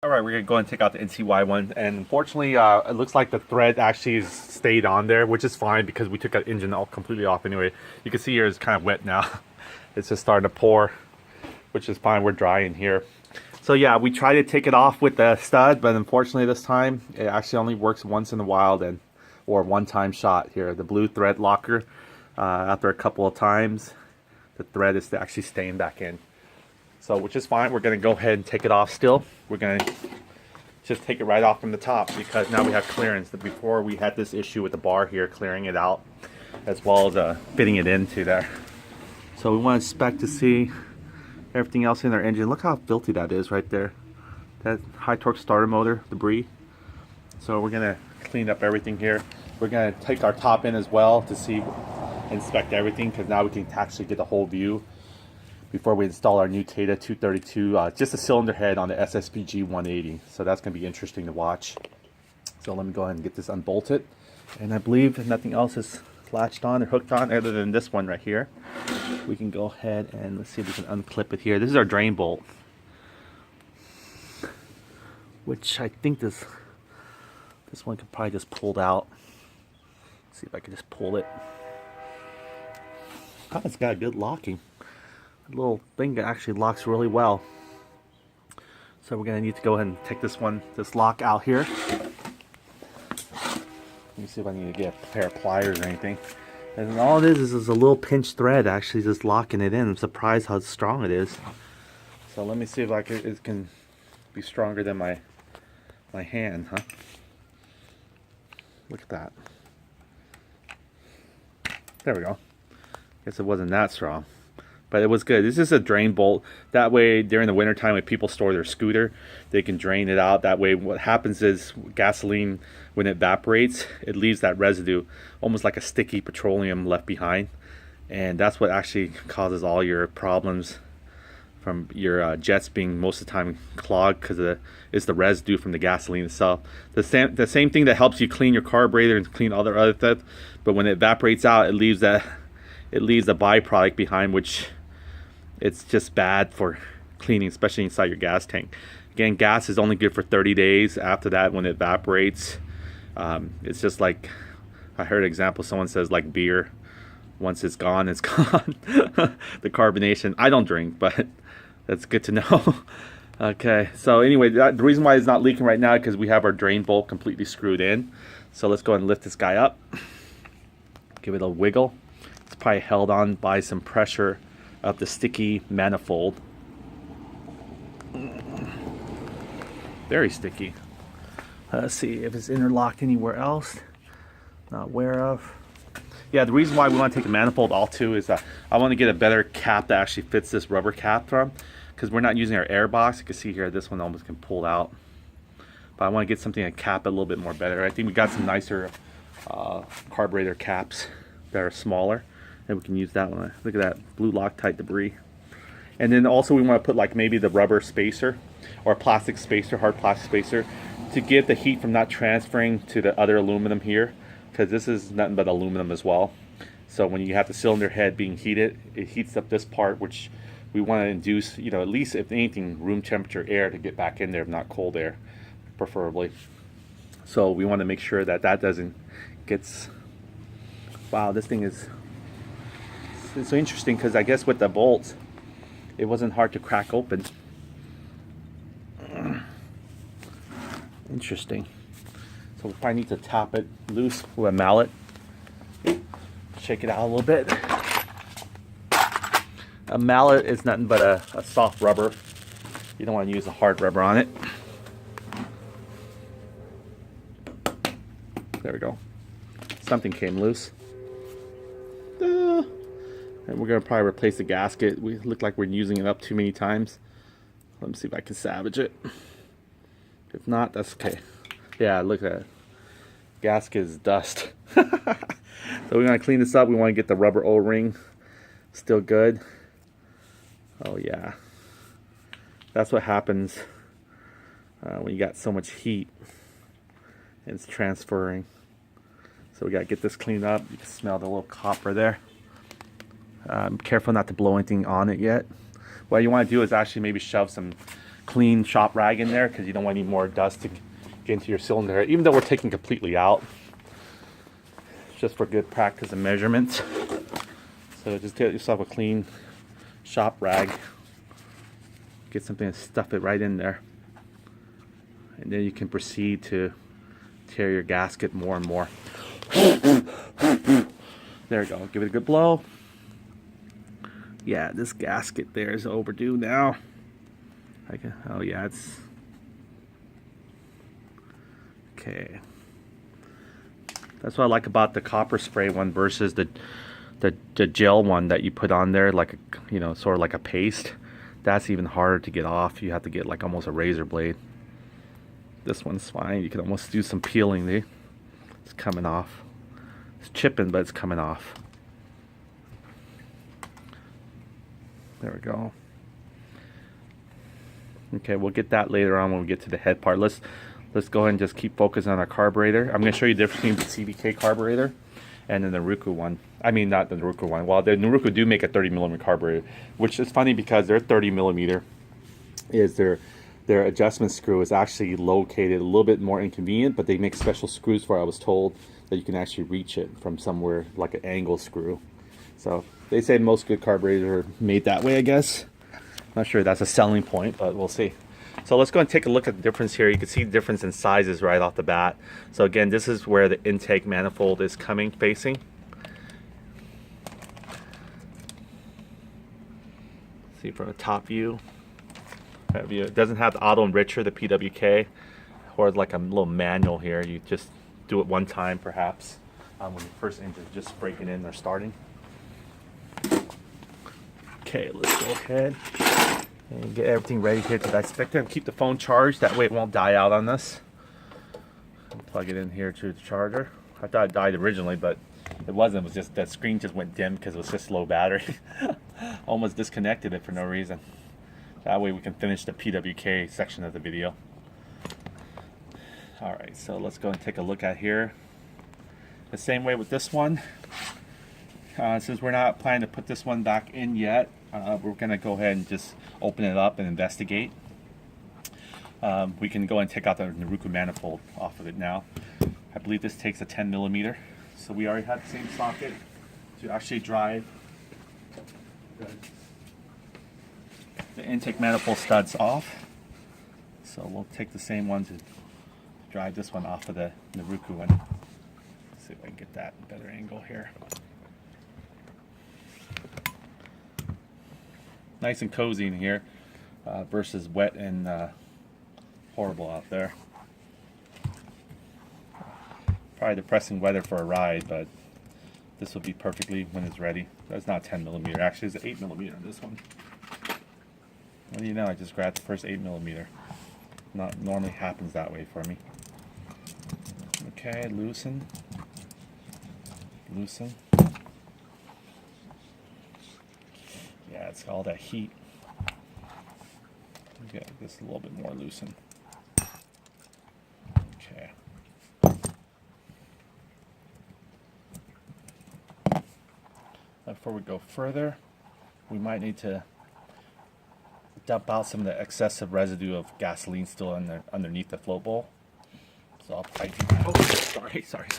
All right, we're gonna go and take out the NCY one, and unfortunately, it looks like the thread actually stayed on there, which is fine because we took the engine all completely off anyway. You can see here it's kind of wet now. It's just starting to pour, which is fine. We're dry in here. So yeah, we tried to take it off with the stud, but unfortunately this time it actually only works once in a while, or one-time shot here. The blue thread locker, after a couple of times, the thread is actually staying back in. So, which is fine. We're going to go ahead and take it off still. We're going to just take it right off from the top because now we have clearance. Before we had this issue with the bar here, clearing it out, as well as fitting it into there. So we want to inspect to see everything else in our engine. Look how filthy that is right there. That high-torque starter motor debris. So we're going to clean up everything here. We're going to take our top in as well to see, inspect everything, because now we can actually get the whole view before we install our new Tata 232, just a cylinder head on the SSPG 180. So that's going to be interesting to watch. So let me go ahead and get this unbolted. And I believe nothing else is latched on or hooked on other than this one right here. We can go ahead and let's see if we can unclip it here. This is our drain bolt, which I think this one could probably just pulled out. Let's see if I can just pull it. Oh, it's got a good locking. Little thing that actually locks really well. So we're gonna need to go ahead and take this lock out here. Let me see if I need to get a pair of pliers or anything. And all it is a little pinch thread actually just locking it in. I'm surprised how strong it is. So let me see if it can be stronger than my hand, huh? Look at that. There we go. Guess it wasn't that strong. But it was good. This is a drain bolt. That way, during the wintertime, when people store their scooter, they can drain it out. That way, what happens is gasoline, when it evaporates, it leaves that residue, almost like a sticky petroleum left behind. And that's what actually causes all your problems from your jets being most of the time clogged, because it's the residue from the gasoline itself. The same thing that helps you clean your carburetor and clean other stuff, but when it evaporates out, it leaves a byproduct behind, which it's just bad for cleaning, especially inside your gas tank. Again, gas is only good for 30 days. After that, when it evaporates, it's just like, I heard an example, someone says like beer. Once it's gone, it's gone. The carbonation. I don't drink, but that's good to know. Okay, so anyway, the reason why it's not leaking right now is because we have our drain bolt completely screwed in. So let's go ahead and lift this guy up. Give it a wiggle. It's probably held on by some pressure of the sticky manifold. Very sticky. Let's see if it's interlocked anywhere else. Not aware of. Yeah, the reason why we want to take the manifold off too is that I want to get a better cap that actually fits this rubber cap from, because we're not using our air box. You can see here, this one almost can pull out. But I want to get something to cap it a little bit more better. I think we got some nicer carburetor caps that are smaller, and we can use that one. Look at that blue Loctite debris. And then also we want to put like maybe the rubber spacer or plastic spacer, hard plastic spacer, to get the heat from not transferring to the other aluminum here, because this is nothing but aluminum as well. So when you have the cylinder head being heated, it heats up this part, which we want to induce, you know, at least if anything, room temperature air to get back in there, if not cold air, preferably. So we want to make sure that that doesn't get. Wow, this thing is, it's so interesting, because I guess with the bolts, it wasn't hard to crack open. Interesting. So we probably need to tap it loose with a mallet. Shake it out a little bit. A mallet is nothing but a soft rubber. You don't want to use a hard rubber on it. There we go. Something came loose. And we're going to probably replace the gasket. We look like we're using it up too many times. Let me see if I can salvage it. If not, that's okay. Yeah, look at that. Gasket is dust. So we're going to clean this up. We want to get the rubber O-ring still good. Oh yeah. That's what happens when you got so much heat and it's transferring. So we got to get this cleaned up. You can smell the little copper there. Careful not to blow anything on it yet. What you want to do is actually maybe shove some clean shop rag in there because you don't want any more dust to get into your cylinder, even though we're taking completely out. It's just for good practice and measurements. So just get yourself a clean shop rag. Get something to stuff it right in there. And then you can proceed to tear your gasket more and more. There we go. Give it a good blow. Yeah, this gasket there is overdue now. Oh yeah, it's okay. That's what I like about the copper spray one versus the gel one that you put on there, like a, you know, sort of like a paste. That's even harder to get off. You have to get like almost a razor blade. This one's fine. You can almost do some peeling there. It's coming off. It's chipping, but it's coming off. There we go. Okay, we'll get that later on when we get to the head part. Let's go ahead and just keep focusing on our carburetor. I'm going to show you the difference between the CVK carburetor and the Naruku one. I mean, not the Naruku one. Well, the Naruku do make a 30mm carburetor, which is funny because their 30mm is their adjustment screw is actually located a little bit more inconvenient, but they make special screws for it. I was told that you can actually reach it from somewhere, like an angle screw. So they say most good carburetors are made that way, I guess. Not sure that's a selling point, but we'll see. So let's go and take a look at the difference here. You can see the difference in sizes right off the bat. So again, this is where the intake manifold is facing. See from a top view. It doesn't have the auto enricher, the PWK, or like a little manual here. You just do it one time, perhaps, when the first engine is just breaking in or starting. Okay, let's go ahead and get everything ready here to dissect it and keep the phone charged. That way it won't die out on us. Plug it in here to the charger. I thought it died originally, but it wasn't. It was just that screen just went dim because it was just low battery. Almost disconnected it for no reason. That way we can finish the PWK section of the video. Alright, so let's go and take a look at here. The same way with this one. Since we're not planning to put this one back in yet, we're going to go ahead and just open it up and investigate. We can go and take out the Naruku manifold off of it now. I believe this takes a 10mm. So we already have the same socket to actually drive the intake manifold studs off. So we'll take the same one to drive this one off of the Naruku one. Let's see if I can get that better angle here. Nice and cozy in here versus wet and horrible out there. Probably depressing weather for a ride, but this will be perfectly when it's ready. That's not 10mm, actually it's an 8mm on this one. What do you know, I just grabbed the first 8mm. Not normally happens that way for me. Okay, loosen. Yeah, it's all that heat. Get this a little bit more loosened. Okay. Before we go further, we might need to dump out some of the excessive residue of gasoline still underneath the float bowl. So I'll tighten that. Oh, sorry.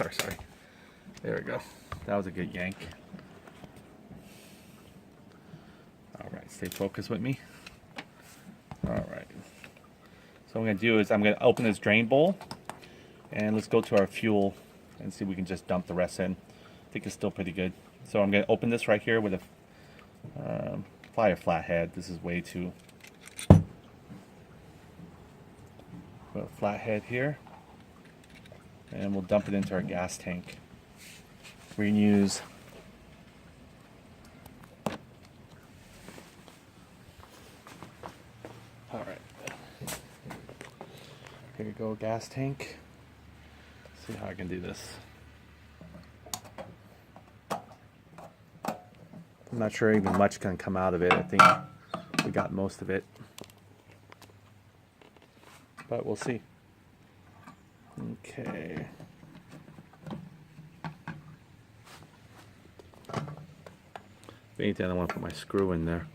There we go. That was a good yank. Alright, stay focused with me. Alright. So what I'm going to do is I'm going to open this drain bowl. And let's go to our fuel and see if we can just dump the rest in. I think it's still pretty good. So I'm going to open this right here with a fire flathead. This is way too... Put a flathead here. And we'll dump it into our gas tank. We can use alright. Here we go, gas tank. Let's see how I can do this. I'm not sure even much can come out of it. I think we got most of it. But we'll see. Okay. If anything, I want to put my screw in there.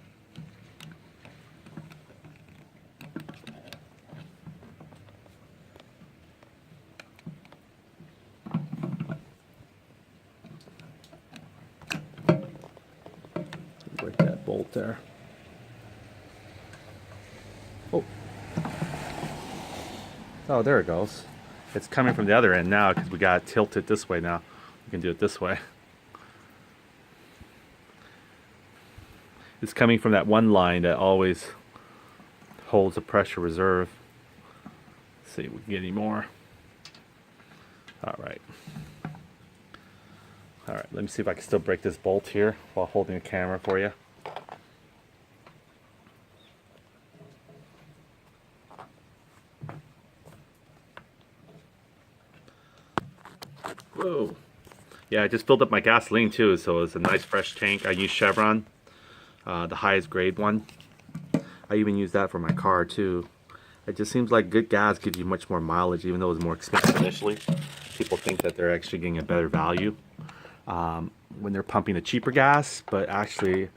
there. Oh. Oh, there it goes. It's coming from the other end now because we got to tilt it this way now. We can do it this way. It's coming from that one line that always holds the pressure reserve. Let's see if we can get any more. All right. All right, let me see if I can still break this bolt here while holding the camera for you. Whoa. Yeah, I just filled up my gasoline too, so it's a nice fresh tank. I use Chevron, the highest grade one. I even use that for my car too. It just seems like good gas gives you much more mileage, even though it's more expensive initially. People think that they're actually getting a better value when they're pumping a cheaper gas, but actually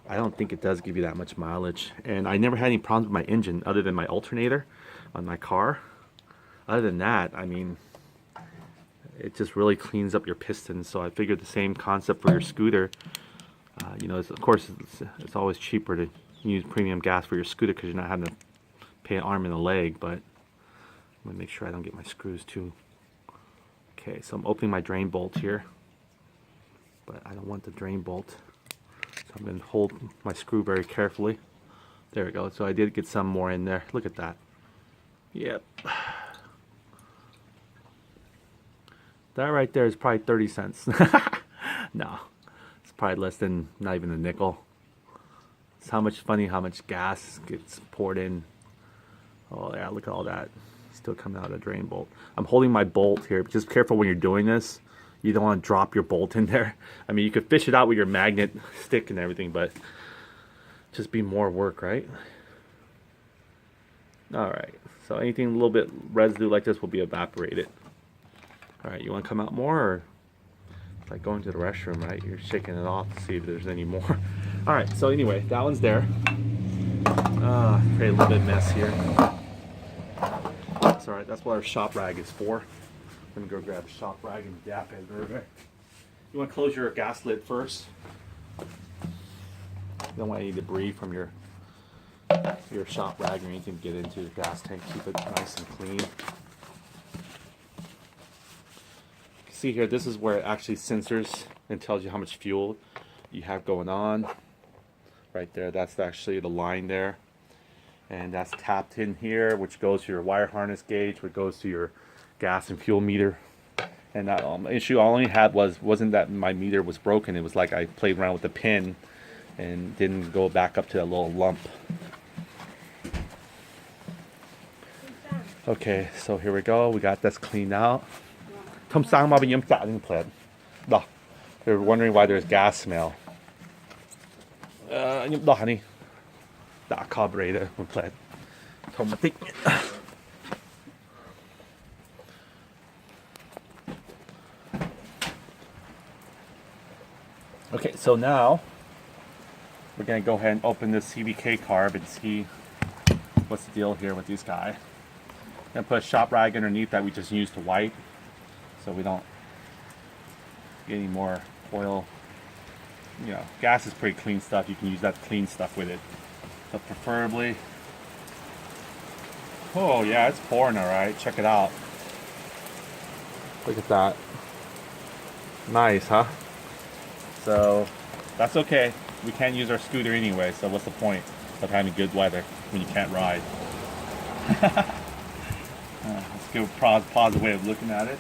I don't think it does give you that much mileage. And I never had any problems with my engine other than my alternator on my car. Other than that, I mean, it just really cleans up your pistons. So I figured the same concept for your scooter. You know, of course, it's always cheaper to use premium gas for your scooter because you're not having to pay an arm and a leg. But I'm gonna make sure I don't get my screws too. Okay, so I'm opening my drain bolt here, but I don't want the drain bolt, so I'm going to hold my screw very carefully. There we go. So I did get some more in there. Look at that. Yep. That right there is probably 30 cents. No, it's probably less than, not even a nickel. It's how much gas gets poured in. Oh yeah, look at all that. Still coming out of the drain bolt. I'm holding my bolt here. Just careful when you're doing this. You don't want to drop your bolt in there. I mean, you could fish it out with your magnet stick and everything, but just be more work, right? All right. So anything a little bit residue like this will be evaporated. All right. You want to come out more, or it's like going to the restroom, right? You're shaking it off to see if there's any more. All right. So anyway, that one's there. Create a little bit of mess here. That's all right. That's what our shop rag is for. I'm gonna go grab a shop rag and dap it. You want to close your gas lid first. You don't want any debris from your shop rag or anything to get into your gas tank. Keep it nice and clean. See here, this is where it actually censors and tells you how much fuel you have going on. Right there, that's actually the line there. And that's tapped in here, which goes to your wire harness gauge, which goes to your gas and fuel meter. And that issue I only had wasn't that my meter was broken. It was like I played around with the pin and didn't go back up to that little lump. Okay, so here we go. We got this cleaned out. They're wondering why there's gas smell. Honey. The carburetor. Okay, so now we're gonna go ahead and open this CVK carb and see what's the deal here with this guy. I'm gonna put a shop rag underneath that we just used to wipe, so we don't get any more oil. You know, gas is pretty clean stuff. You can use that to clean stuff with it. But preferably, oh yeah, it's pouring all right. Check it out. Look at that. Nice, huh? So that's okay. We can't use our scooter anyway, so what's the point of having good weather when you can't ride? Let's give a positive way of looking at it.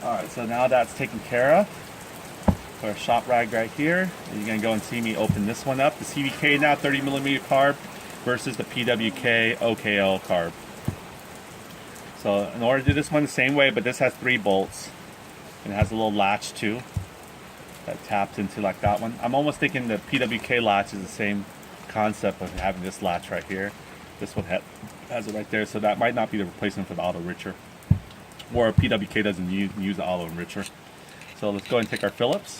Alright, so now that's taken care of. Put our shop rag right here. And you're going to go and see me open this one up. The CVK now 30mm carb versus the PWK OKO carb. So in order to do this one the same way, but this has 3 bolts. And it has a little latch too that taps into like that one. I'm almost thinking the PWK latch is the same concept of having this latch right here. This one has it right there, so that might not be the replacement for the auto enricher. Or PWK doesn't use the auto enricher. So let's go ahead and take our Phillips.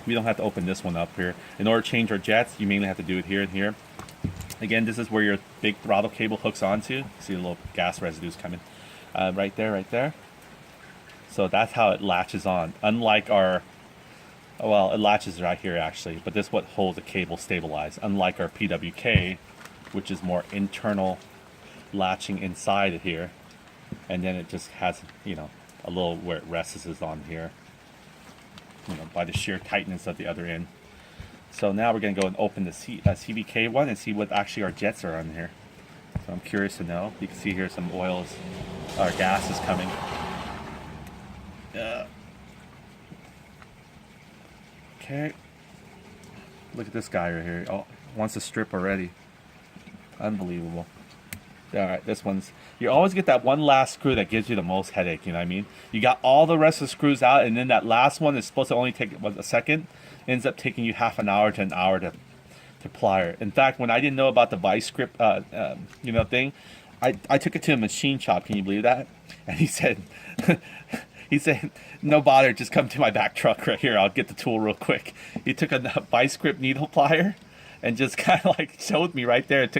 We don't have to open this one up here. In order to change our jets, you mainly have to do it here and here. Again, this is where your big throttle cable hooks onto. See the little gas residues coming. Right there, right there. So that's how it latches on. Unlike our Well, it latches right here actually, but this is what holds the cable stabilized. Unlike our PWK, which is more internal latching inside of here, and then it just has, you know, a little where it rests is on here, you know, by the sheer tightness of the other end. So now we're going to go and open the CVK one and see what actually our jets are on here. So I'm curious to know. You can see here some oils, or gas is coming. Okay. Look at this guy right here. Oh, wants to strip already. Unbelievable. Alright, this one's... You always get that one last screw that gives you the most headache, you know what I mean? You got all the rest of the screws out, and then that last one is supposed to only take a second. Ends up taking you half an hour to an hour to plier. In fact, when I didn't know about the vice grip, you know, thing, I took it to a machine shop. Can you believe that? And he said... He said, no bother, just come to my back truck right here. I'll get the tool real quick. He took a vice grip needle plier and just kind of like showed me right there. It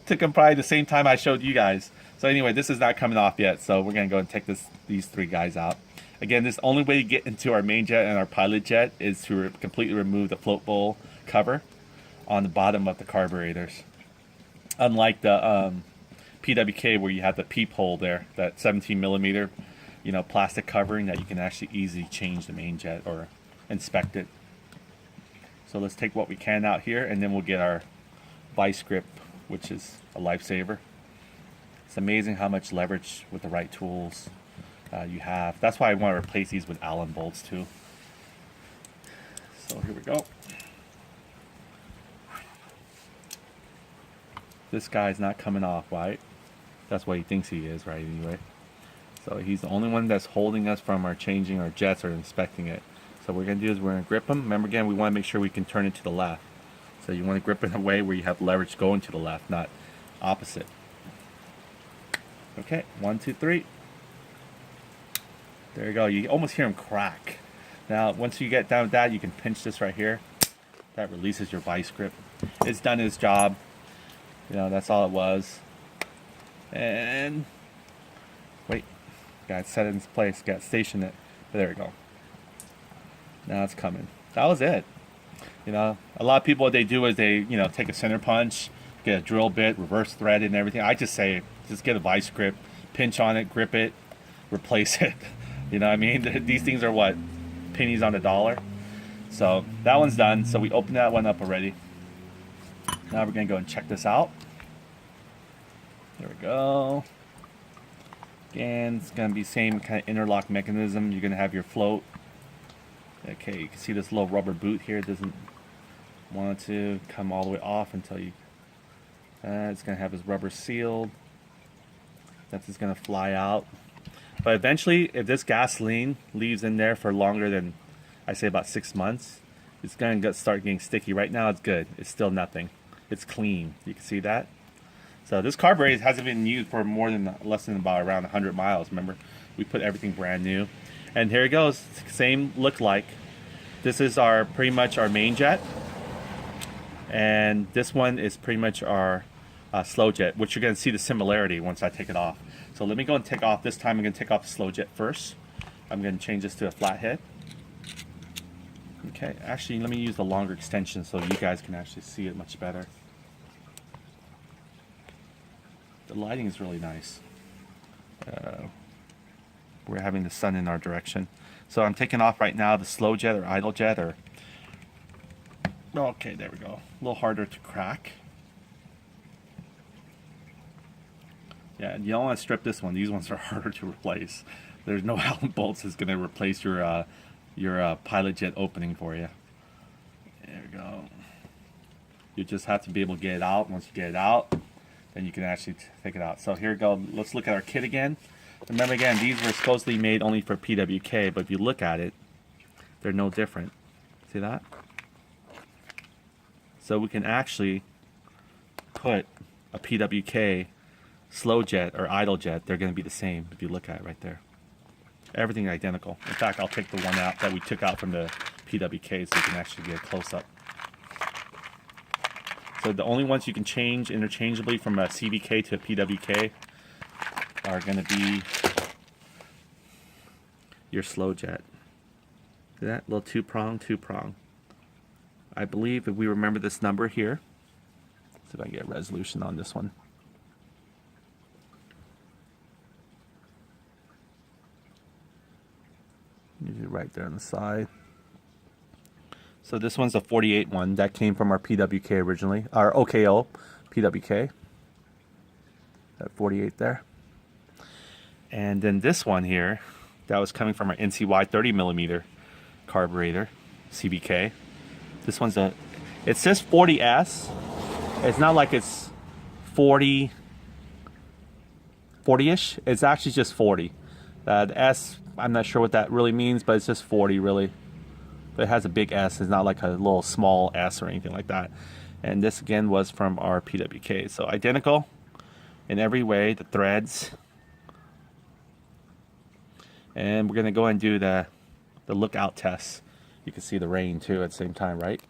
took him probably the same time I showed you guys. So anyway, this is not coming off yet. So we're going to go and take these three guys out. Again, this only way to get into our main jet and our pilot jet is to completely remove the float bowl cover on the bottom of the carburetors. Unlike the PWK where you have the peephole there, that 17mm, you know, plastic covering that you can actually easily change the main jet or inspect it. So let's take what we can out here, and then we'll get our vice grip, which is a lifesaver. It's amazing how much leverage with the right tools you have. That's why I want to replace these with Allen bolts too. So here we go. This guy's not coming off, right? That's what he thinks he is, right? Anyway. So he's the only one that's holding us from our changing our jets or inspecting it. So what we're going to do is we're going to grip him. Remember again, we want to make sure we can turn it to the left. So you want to grip it in a way where you have leverage going to the left, not opposite. Okay, 1, 2, 3. There you go. You almost hear him crack. Now, once you get down with that, you can pinch this right here. That releases your vice grip. It's done its job. You know, that's all it was. And wait. Got set it in its place, got stationed it. But there we go. Now it's coming. That was it. You know, a lot of people, what they do is they, you know, take a center punch, get a drill bit, reverse thread it and everything. I just say, just get a vice grip, pinch on it, grip it, replace it. You know what I mean? These things are what? Pennies on the dollar. So that one's done. So we opened that one up already. Now we're going to go and check this out. There we go. Again, it's going to be same kind of interlock mechanism. You're going to have your float. Okay, you can see this little rubber boot here. It doesn't want to come all the way off until you... it's going to have this rubber sealed. That's just going to fly out. But eventually, if this gasoline leaves in there for longer than, I say about 6 months, it's going to start getting sticky. Right now, it's good. It's still nothing. It's clean. You can see that. So this carburetor hasn't been used for less than about around 100 miles. Remember, we put everything brand new. And here it goes. Same look like. This is pretty much our main jet. And this one is pretty much our slow jet, which you're going to see the similarity once I take it off. So let me go and take off. This time I'm going to take off the slow jet first. I'm going to change this to a flathead. Okay, actually let me use the longer extension so you guys can actually see it much better. The lighting is really nice. We're having the sun in our direction. So I'm taking off right now the slow jet or idle jet or... Okay, there we go. A little harder to crack. Yeah, you don't want to strip this one. These ones are harder to replace. There's no Allen bolts that's going to replace your pilot jet opening for you. There we go. You just have to be able to get it out. Once you get it out, then you can actually take it out. So here we go. Let's look at our kit again. Remember again, these were supposedly made only for PWK, but if you look at it, they're no different. See that? So we can actually put a PWK slow jet or idle jet. They're going to be the same if you look at it right there. Everything identical. In fact, I'll take the one out that we took out from the PWK so you can actually get a close-up. So the only ones you can change interchangeably from a CVK to a PWK are going to be your slow jet. See that little two prong. I believe if we remember this number here, let's see if I can get resolution on this one. Usually right there on the side. So this one's a 48 one that came from our PWK originally, our OKO PWK. That 48 there. And then this one here, that was coming from our NCY 30mm Carburetor, CVK. This one's a, it says 40S. It's not like it's 40-ish. It's actually just 40. The S, I'm not sure what that really means, but it's just 40 really. But it has a big S. It's not like a little small S or anything like that. And this again was from our PWK. So identical in every way, the threads. And we're gonna go and do the lookout test. You can see the rain too at the same time, right?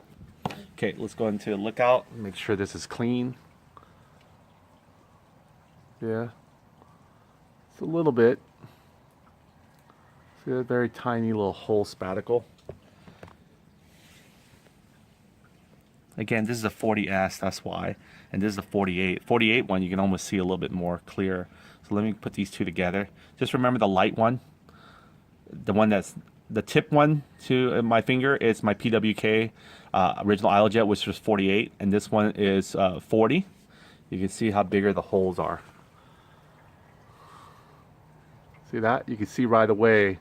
Okay, let's go into the lookout. Make sure this is clean. Yeah, it's a little bit. See that very tiny little hole spaticle. Again, this is a 40S, that's why. And this is a 48. 48 one, you can almost see a little bit more clear. So let me put these two together. Just remember the light one. The one that's the tip one to my finger is my PWK original Idlejet, which was 48. And this one is 40. You can see how bigger the holes are. See that? You can see right away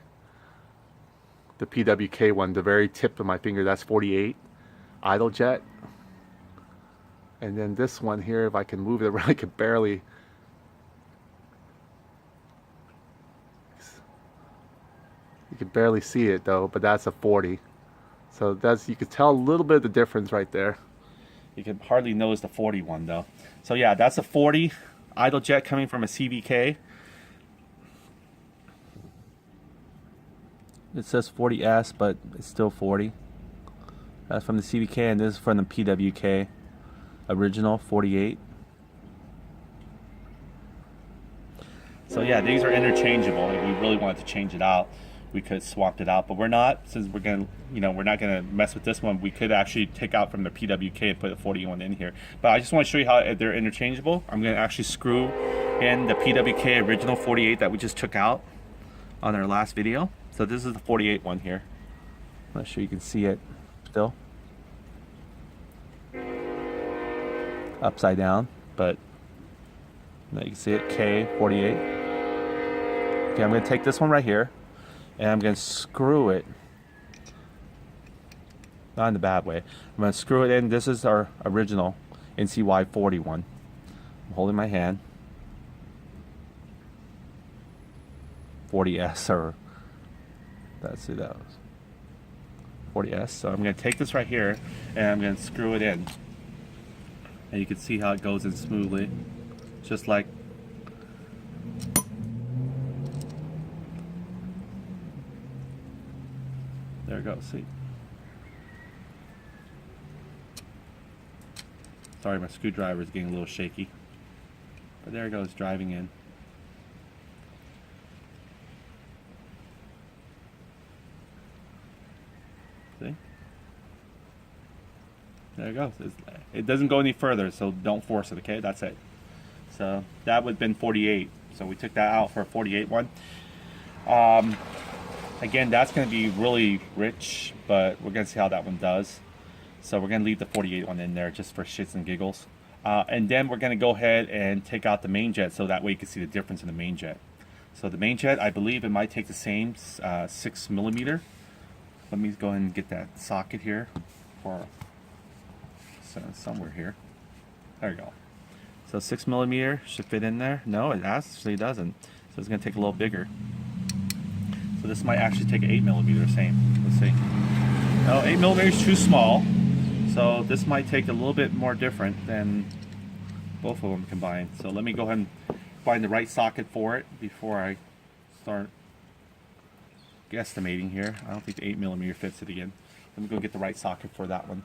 the PWK one, the very tip of my finger, that's 48 Idlejet. And then this one here, if I can move it around, I can barely. You can barely see it though, but that's a 40. So that's, you can tell a little bit of the difference right there. You can hardly notice the 40 one though. So yeah, that's a 40 Idlejet coming from a CVK. It says 40S, but it's still 40. That's from the CVK, and this is from the PWK original 48. So yeah, these are interchangeable. If we really wanted to change it out, we could swap it out, but we're not, since we're gonna, you know, we're not gonna mess with this one. We could actually take out from the PWK and put a 41 in here. But I just want to show you how they're interchangeable. I'm gonna actually screw in the PWK original 48 that we just took out on our last video. So this is the 48 one here. I'm not sure you can see it still. Upside down, but now you can see it, K48. Okay, I'm going to take this one right here, and I'm going to screw it, not in the bad way. I'm going to screw it in. This is our original NCY 41. I'm holding my hand. 40S, or let's see, that was 40S. So I'm going to take this right here, and I'm going to screw it in. And you can see how it goes in smoothly, just like there it goes. See? Sorry, my screwdriver is getting a little shaky, but there it goes, driving in. See? There it goes. It doesn't go any further, so don't force it, okay? That's it. So that would have been 48. So we took that out for a 48 one. Again, that's going to be really rich, but we're going to see how that one does. So we're going to leave the 48 one in there just for shits and giggles. And then we're going to go ahead and take out the main jet, so that way you can see the difference in the main jet. So the main jet, I believe it might take the same 6mm. Let me go ahead and get that socket here for somewhere here. There you go. So 6mm should fit in there. No, it actually doesn't. So it's going to take a little bigger. So this might actually take an 8mm, same. Let's see. No, 8mm is too small. So this might take a little bit more different than both of them combined. So let me go ahead and find the right socket for it before I start guesstimating here. I don't think the 8mm fits it again. Let me go get the right socket for that one.